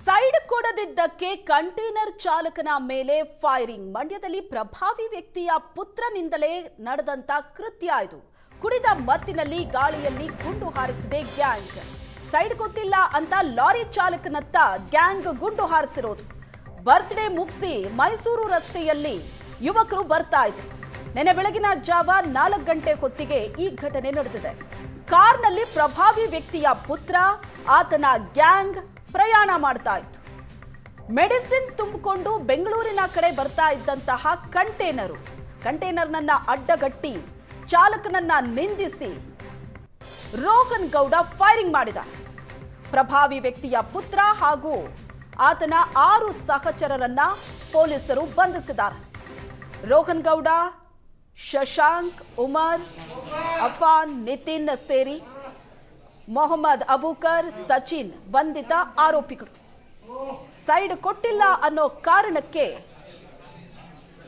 Side ಕೊಡದಿದ್ದಕ್ಕೆ container ಚಾಲಕನ ಮೇಲೆ firing. ಮಂಡ್ಯದಲ್ಲಿ ಪ್ರಭಾವಿ ವ್ಯಕ್ತಿಯ ಪುತ್ರನಿಂದಲೇ ನಡೆದಂತ ಕೃತ್ಯ ಇದು. ಕುಡಿದ ಮತ್ತಿನಲ್ಲಿ ಗಾಳಿಯಲ್ಲಿ ಗುಂಡು ಹಾರಿಸಿದೆ ಗ್ಯಾಂಗ್. ಸೈಡ್ ಕೊಟ್ಟಿಲ್ಲ ಅಂತ ಲಾರಿ ಚಾಲಕನತ್ತ ಗ್ಯಾಂಗ್ ಗುಂಡು ಹಾರಿಸಿರೋದು. ಬರ್ತ್ಡೇ ಮುಗಿಸಿ ಮೈಸೂರು ರಸ್ತೆಯಲ್ಲಿ ಯುವಕರು ಬರ್ತಾ ಇದ್ರು. ನೆನೆ ಬೆಳಗಿನ ಜಾವ 4 ಗಂಟೆ ಹೊತ್ತಿಗೆ ಈ ಘಟನೆ ನಡೆದಿದೆ. ಕಾರ್ನಲ್ಲಿ ಪ್ರಭಾವಿ ವ್ಯಕ್ತಿಯ ಪುತ್ರ, ಆತನ ಗ್ಯಾಂಗ್ ಪ್ರಯಾಣ ಮಾಡ್ತಾ ಇತ್ತು. ಮೆಡಿಸಿನ್ ತುಂಬಿಕೊಂಡು ಬೆಂಗಳೂರಿನ ಕಡೆ ಬರ್ತಾ ಇದ್ದಂತಹ ಕಂಟೈನರ್ನನ್ನ ಅಡ್ಡಗಟ್ಟಿ ಚಾಲಕನನ್ನ ನಿಂದಿಸಿ ರೋಹನ್ ಗೌಡ ಫೈರಿಂಗ್ ಮಾಡಿದ. ಪ್ರಭಾವಿ ವ್ಯಕ್ತಿಯ ಪುತ್ರ ಹಾಗೂ ಆತನ 6 ಸಹಚರರನ್ನ ಪೊಲೀಸರು ಬಂಧಿಸಿದ್ದಾರೆ. ರೋಹನ್ ಗೌಡ, ಶಶಾಂಕ್, ಉಮರ್, ಅಫಾನ್, ನಿತಿನ್ ಸೇರಿ ಮೊಹಮ್ಮದ್ ಅಬೂಕರ್, ಸಚಿನ್ ಬಂಧಿತ ಆರೋಪಿಗಳು. ಸೈಡ್ ಕೊಟ್ಟಿಲ್ಲ ಅನ್ನೋ ಕಾರಣಕ್ಕೆ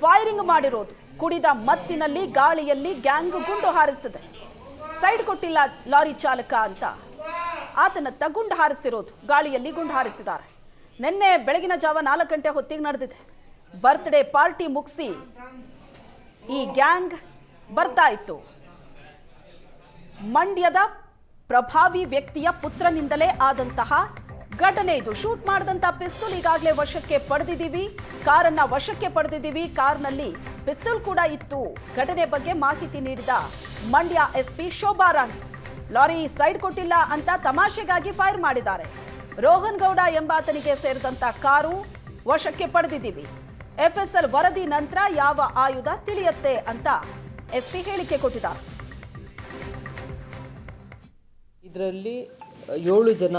ಫೈರಿಂಗ್ ಮಾಡಿರೋದು. ಕುಡಿದ ಮತ್ತಿನಲ್ಲಿ ಗಾಳಿಯಲ್ಲಿ ಗ್ಯಾಂಗ್ ಗುಂಡು ಹಾರಿಸಿದೆ. ಸೈಡ್ ಕೊಟ್ಟಿಲ್ಲ ಲಾರಿ ಚಾಲಕ ಅಂತ ಆತನತ್ತ ಗುಂಡು ಹಾರಿಸಿರೋದು. ಗಾಳಿಯಲ್ಲಿ ಗುಂಡು ಹಾರಿಸಿದ್ದಾರೆ. ನಿನ್ನೆ ಬೆಳಗಿನ ಜಾವ 4 ಗಂಟೆ ಹೊತ್ತಿಗೆ ನಡೆದಿದೆ. ಬರ್ತ್ಡೇ ಪಾರ್ಟಿ ಮುಗಿಸಿ ಈ ಗ್ಯಾಂಗ್ ಬರ್ತಾ ಇತ್ತು. ಮಂಡ್ಯದ ಪ್ರಭಾವಿ ವ್ಯಕ್ತಿಯ ಪುತ್ರನಿಂದಲೇ ಆದಂತಹ ಘಟನೆ ಇದು. ಶೂಟ್ ಮಾಡಿದಂತಹ ಪಿಸ್ತೂಲ್ ಈಗಾಗಲೇ ವಶಕ್ಕೆ ಪಡೆದಿದ್ದೀವಿ. ಕಾರನ್ನ ವಶಕ್ಕೆ ಪಡೆದಿದ್ದೀವಿ. ಕಾರ್ನಲ್ಲಿ ಪಿಸ್ತೂಲ್ ಕೂಡ ಇತ್ತು. ಘಟನೆ ಬಗ್ಗೆ ಮಾಹಿತಿ ನೀಡಿದ ಮಂಡ್ಯ ಎಸ್ಪಿ ಶೋಭಾ ರಾಣಿ, ಲಾರಿ ಸೈಡ್ ಕೊಟ್ಟಿಲ್ಲ ಅಂತ ತಮಾಷೆಗಾಗಿ ಫೈರ್ ಮಾಡಿದ್ದಾರೆ. ರೋಹನ್ ಗೌಡ ಎಂಬಾತನಿಗೆ ಸೇರಿದಂತ ಕಾರು ವಶಕ್ಕೆ ಪಡೆದಿದ್ದೀವಿ. ಎಫ್ಎಸ್ಎಲ್ ವರದಿ ನಂತರ ಯಾವ ಆಯುಧ ತಿಳಿಯುತ್ತೆ ಅಂತ ಎಸ್ಪಿ ಹೇಳಿಕೆ ಕೊಟ್ಟಿದ್ದಾರೆ. ಇದರಲ್ಲಿ 7 ಜನ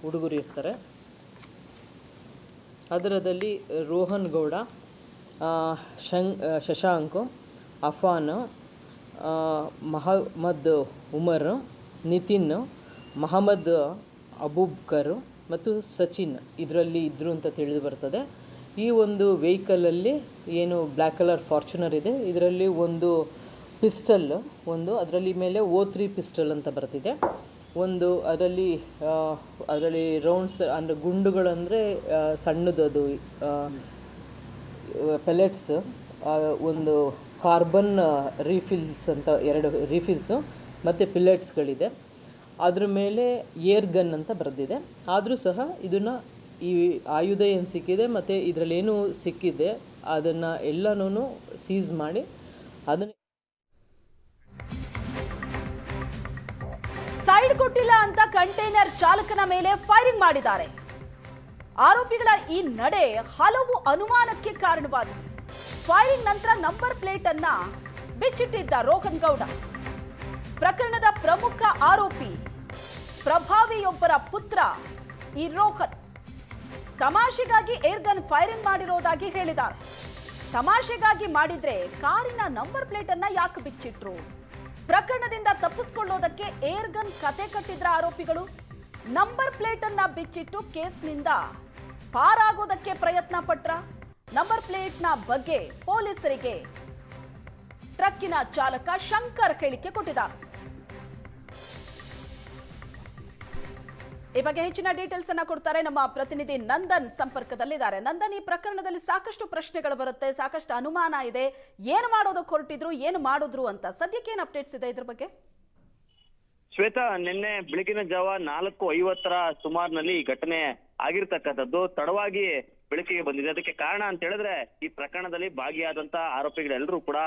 ಹುಡುಗರು ಇರ್ತಾರೆ. ಅದರದಲ್ಲಿ ರೋಹನ್ ಗೌಡ, ಶಶಾಂಕ್, ಅಫಾನ್, ಮಹಮ್ಮದ್ ಉಮರ್, ನಿತಿನ್, ಮೊಹಮ್ಮದ್ ಅಬೂಬ್ಕರ್ ಮತ್ತು ಸಚಿನ್ ಇದರಲ್ಲಿ ಇದ್ದರು ಅಂತ ತಿಳಿದು ಬರ್ತದೆ. ಈ ಒಂದು ವೆಹಿಕಲಲ್ಲಿ ಏನು ಬ್ಲ್ಯಾಕ್ ಕಲರ್ ಫಾರ್ಚುನರ್ ಇದೆ, ಇದರಲ್ಲಿ ಒಂದು ಪಿಸ್ಟಲ್, ಅದರಲ್ಲಿ ಮೇಲೆ O3 ಪಿಸ್ಟಲ್ ಅಂತ ಬರ್ತಿದೆ. ಅದರಲ್ಲಿ ರೌಂಡ್ಸ್ ಅಂದರೆ ಗುಂಡುಗಳಂದರೆ ಸಣ್ಣದದು ಪೆಲೆಟ್ಸ್, ಒಂದು ಕಾರ್ಬನ್ ರೀಫಿಲ್ಸ್ ಅಂತ 2 ರೀಫಿಲ್ಸು ಮತ್ತು ಪಿಲೆಟ್ಸ್ಗಳಿದೆ. ಅದ್ರ ಮೇಲೆ ಏರ್ ಗನ್ ಅಂತ ಬರೆದಿದೆ. ಆದರೂ ಸಹ ಇದನ್ನು ಈ ಆಯುಧ ಏನು ಸಿಕ್ಕಿದೆ ಮತ್ತು ಇದರಲ್ಲೇನು ಸಿಕ್ಕಿದೆ ಅದನ್ನು ಎಲ್ಲನೂ ಸೀಸ್ ಮಾಡಿ ಅದನ್ನು ಸೈಡ್ ಕೊಟ್ಟಿಲ್ಲ ಅಂತ ಕಂಟೈನರ್ ಚಾಲಕನ ಮೇಲೆ ಫೈರಿಂಗ್ ಮಾಡಿದ್ದಾರೆ. ಆರೋಪಿಗಳ ಈ ನಡೆ ಹಲವು ಅನುಮಾನಕ್ಕೆ ಕಾರಣವಾಗಿದೆ. ಫೈರಿಂಗ್ ನಂತರ ನಂಬರ್ ಪ್ಲೇಟ್ ಅನ್ನ ಬಿಚ್ಚಿಟ್ಟಿದ್ದ ರೋಹನ್ ಗೌಡ. ಪ್ರಕರಣದ ಪ್ರಮುಖ ಆರೋಪಿ ಪ್ರಭಾವಿಯೊಬ್ಬರ ಪುತ್ರ ಈ ರೋಹನ್ ತಮಾಷೆಗಾಗಿ ಏರ್ಗನ್ ಫೈರಿಂಗ್ ಮಾಡಿರೋದಾಗಿ ಹೇಳಿದ್ದಾರೆ. ತಮಾಷೆಗಾಗಿ ಮಾಡಿದ್ರೆ ಕಾರಿನ ನಂಬರ್ ಪ್ಲೇಟ್ ಅನ್ನ ಯಾಕೆ ಬಿಚ್ಚಿಟ್ರು? ಪ್ರಕರಣದಿಂದ ತಪ್ಪಿಸಿಕೊಳ್ಳೋದಕ್ಕೆ ಏರ್ಗನ್ ಕತೆ ಕಟ್ಟಿದ್ರ ಆರೋಪಿಗಳು. ನಂಬರ್ ಪ್ಲೇಟ್ ಅನ್ನ ಬಿಚ್ಚಿಟ್ಟು ಕೇಸ್ನಿಂದ ಪಾರಾಗೋದಕ್ಕೆ ಪ್ರಯತ್ನ ಪಟ್ರ. ನಂಬರ್ ಪ್ಲೇಟ್ನ ಬಗ್ಗೆ ಪೊಲೀಸರಿಗೆ ಟ್ರಕ್ಕಿನ ಚಾಲಕ ಶಂಕರ್ ಹೇಳಿಕೆ ಕೊಟ್ಟಿದ್ದಾರೆ. ಈ ಬಗ್ಗೆ ಹೆಚ್ಚಿನ ಡೀಟೇಲ್ಸ್ ಅನ್ನ ಕೊಡ್ತಾರೆ ನಮ್ಮ ಪ್ರತಿನಿಧಿ ನಂದನ್ ಸಂಪರ್ಕದಲ್ಲಿದ್ದಾರೆ. ನಂದನ್, ಈ ಪ್ರಕರಣದಲ್ಲಿ ಸಾಕಷ್ಟು ಪ್ರಶ್ನೆಗಳು ಬರುತ್ತೆ, ಸಾಕಷ್ಟು ಅನುಮಾನ ಇದೆ. ಏನು ಮಾಡೋದಕ್ಕೆ ಹೊರಟಿದ್ರು, ಏನು ಮಾಡಿದ್ರು ಅಂತ ಸದ್ಯಕ್ಕೆ ಏನು ಅಪ್ಡೇಟ್ಸ್ ಇದೆ ಇದ್ರ ಬಗ್ಗೆ? ಶ್ವೇತಾ, ನಿನ್ನೆ ಬೆಳಗಿನ ಜಾವ 4:50 ಸುಮಾರಿನಲ್ಲಿ ಈ ಘಟನೆ ಆಗಿರ್ತಕ್ಕಂಥದ್ದು ತಡವಾಗಿ ಬೆಳಕಿಗೆ ಬಂದಿದೆ. ಅದಕ್ಕೆ ಕಾರಣ ಅಂತ ಹೇಳಿದ್ರೆ ಈ ಪ್ರಕರಣದಲ್ಲಿ ಭಾಗಿಯಾದಂತ ಆರೋಪಿಗಳೆಲ್ಲರೂ ಕೂಡ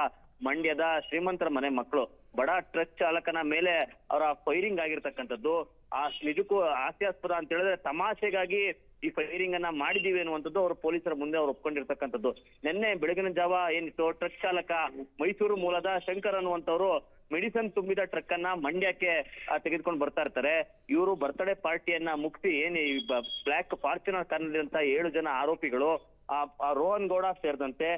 ಮಂಡ್ಯದ ಶ್ರೀಮಂತರ ಮನೆ ಮಕ್ಕಳು. ಬಡ ಟ್ರಕ್ ಚಾಲಕನ ಮೇಲೆ ಅವರ ಫೈರಿಂಗ್ ಆಗಿರ್ತಕ್ಕಂಥದ್ದು ನಿಜಕ್ಕೂ ಹಾಸ್ಯಾಸ್ಪದ ಅಂತ ಹೇಳಿದ್ರೆ ತಮಾಷೆಗಾಗಿ ಈ ಫೈರಿಂಗ್ ಅನ್ನ ಮಾಡಿದೀವಿ ಅನ್ನುವಂಥದ್ದು ಅವರು ಪೊಲೀಸರ ಮುಂದೆ ಅವ್ರು ಒಪ್ಕೊಂಡಿರ್ತಕ್ಕಂಥದ್ದು. ನಿನ್ನೆ ಬೆಳಗಿನ ಜಾವ ಏನಿತ್ತು, ಟ್ರಕ್ ಚಾಲಕ ಮೈಸೂರು ಮೂಲದ ಶಂಕರ್ ಅನ್ನುವಂಥವ್ರು ಮೆಡಿಸಿನ್ ತುಂಬಿದ ಟ್ರಕ್ ಅನ್ನ ಮಂಡ್ಯಕ್ಕೆ ತೆಗೆದುಕೊಂಡು ಬರ್ತಾ ಇರ್ತಾರೆ. ಇವರು ಬರ್ತ್ಡೇ ಪಾರ್ಟಿಯನ್ನ ಮುಗಿಸಿ ಏನ್ ಬ್ಲ್ಯಾಕ್ ಫಾರ್ಚುನರ್ ಕಾರ್ನಲ್ಲಿರುವಂತ 7 ಜನ ಆರೋಪಿಗಳು, ರೋಹನ್ ಗೌಡ ಸೇರಿದಂತೆ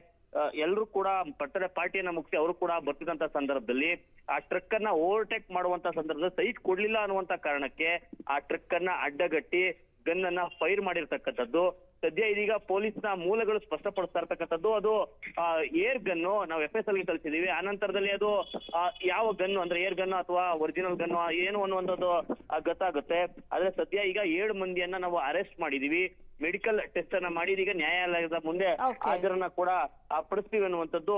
ಎಲ್ಲರೂ ಕೂಡ ಬರ್ತ್ಡೇ ಪಾರ್ಟಿಯನ್ನ ಮುಗಿಸಿ ಅವರು ಕೂಡ ಬರ್ತಿದಂತ ಸಂದರ್ಭದಲ್ಲಿ ಆ ಟ್ರಕ್ ಅನ್ನ ಓವರ್ಟೇಕ್ ಮಾಡುವಂತ ಸಂದರ್ಭದಲ್ಲಿ ಸೈಟ್ ಕೊಡ್ಲಿಲ್ಲ ಅನ್ನುವಂತ ಕಾರಣಕ್ಕೆ ಆ ಟ್ರಕ್ ಅನ್ನ ಅಡ್ಡಗಟ್ಟಿ ಗನ್ ಅನ್ನ ಫೈರ್ ಮಾಡಿರ್ತಕ್ಕಂಥದ್ದು. ಸದ್ಯ ಇದೀಗ ಪೊಲೀಸ್ನ ಮೂಲಗಳು ಸ್ಪಷ್ಟಪಡಿಸ್ತಾ ಇರ್ತಕ್ಕಂಥದ್ದು ಅದು ಏರ್ ಗನ್ನು ನಾವು FSL ಗೆ ಕಳಿಸಿದೀವಿ. ಆ ನಂತರದಲ್ಲಿ ಅದು ಯಾವ ಗನ್ನು ಅಂದ್ರೆ ಏರ್ ಗನ್ನು ಅಥವಾ ಒರಿಜಿನಲ್ ಗನ್ನು ಏನು ಅನ್ನುವಂಥದ್ದು ಗೊತ್ತಾಗುತ್ತೆ. ಆದ್ರೆ ಸದ್ಯ ಈಗ 7 ಮಂದಿಯನ್ನ ನಾವು ಅರೆಸ್ಟ್ ಮಾಡಿದೀವಿ. ಮೆಡಿಕಲ್ ಟೆಸ್ಟ್ ಅನ್ನ ಮಾಡಿ ಇದೀಗ ನ್ಯಾಯಾಲಯದ ಮುಂದೆ Okay. ಹಾಜರನ್ನ ಕೂಡ ಪಡಿಸ್ತೀವಿ ಅನ್ನುವಂಥದ್ದು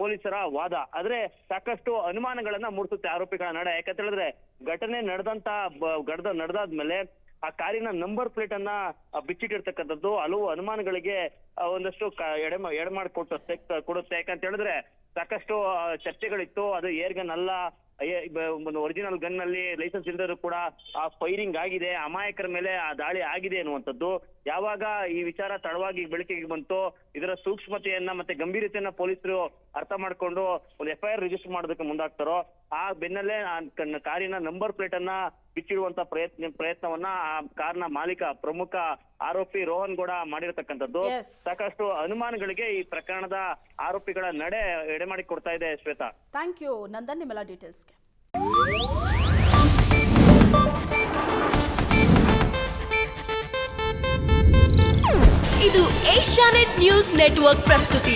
ಪೊಲೀಸರ ವಾದ. ಆದ್ರೆ ಸಾಕಷ್ಟು ಅನುಮಾನಗಳನ್ನ ಮೂಡಿಸುತ್ತೆ ಆರೋಪಿಗಳ ನಡೆ. ಯಾಕಂತ ಹೇಳಿದ್ರೆ ಘಟನೆ ನಡೆದಾದ್ಮೇಲೆ ಆ ಕಾರಿನ ನಂಬರ್ ಪ್ಲೇಟ್ ಅನ್ನ ಬಿಚ್ಚಿಟ್ಟಿರ್ತಕ್ಕಂಥದ್ದು ಹಲವು ಅನುಮಾನಗಳಿಗೆ ಒಂದಷ್ಟು ಕೊಡುತ್ತೆ. ಯಾಕಂತ ಹೇಳಿದ್ರೆ ಸಾಕಷ್ಟು ಚರ್ಚೆಗಳಿತ್ತು, ಅದು ಏರ್ ಗನ್ ಅಲ್ಲ, ಒರಿಜಿನಲ್ ಗನ್ ನಲ್ಲಿ ಲೈಸೆನ್ಸ್ ಇಲ್ಲದರೂ ಕೂಡ ಆ ಫೈರಿಂಗ್ ಆಗಿದೆ, ಅಮಾಯಕರ ಮೇಲೆ ಆ ದಾಳಿ ಆಗಿದೆ ಅನ್ನುವಂಥದ್ದು. ಯಾವಾಗ ಈ ವಿಚಾರ ತಡವಾಗಿ ಬೆಳಕಿಗೆ ಬಂತು, ಇದರ ಸೂಕ್ಷ್ಮತೆಯನ್ನ ಮತ್ತೆ ಗಂಭೀರತೆಯನ್ನ ಪೊಲೀಸರು ಅರ್ಥ ಮಾಡ್ಕೊಂಡು ಒಂದು FIR ರಿಜಿಸ್ಟರ್ ಮಾಡೋದಕ್ಕೆ ಮುಂದಾಗ್ತಾರೋ, ಆ ಬೆನ್ನಲ್ಲೇ ಕಾರಿನ ನಂಬರ್ ಪ್ಲೇಟ್ ಅನ್ನ ಬಿಚ್ಚಿಡುವಂತ ಪ್ರಯತ್ನವನ್ನ ಆ ಕಾರ್ನ ಮಾಲೀಕ ಪ್ರಮುಖ ಆರೋಪಿ ರೋಹನ್ ಗೌಡ ಮಾಡಿರತಕ್ಕಂಥದ್ದು. Yes. ಸಾಕಷ್ಟು ಅನುಮಾನಗಳಿಗೆ ಈ ಪ್ರಕರಣದ ಆರೋಪಿಗಳ ನಡೆ ಎಡೆಮಾಡಿ ಕೊಡ್ತಾ ಇದೆ. ಶ್ವೇತಾ, ಥ್ಯಾಂಕ್ ಯು ನಂದನ್, ನಿಮ್ಮೆಲ್ಲ ಡೀಟೇಲ್ಸ್ಗೆ. ಇದು ಏಷ್ಯಾನೆಟ್ ನ್ಯೂಸ್ ನೆಟ್ವರ್ಕ್ ಪ್ರಸ್ತುತಿ.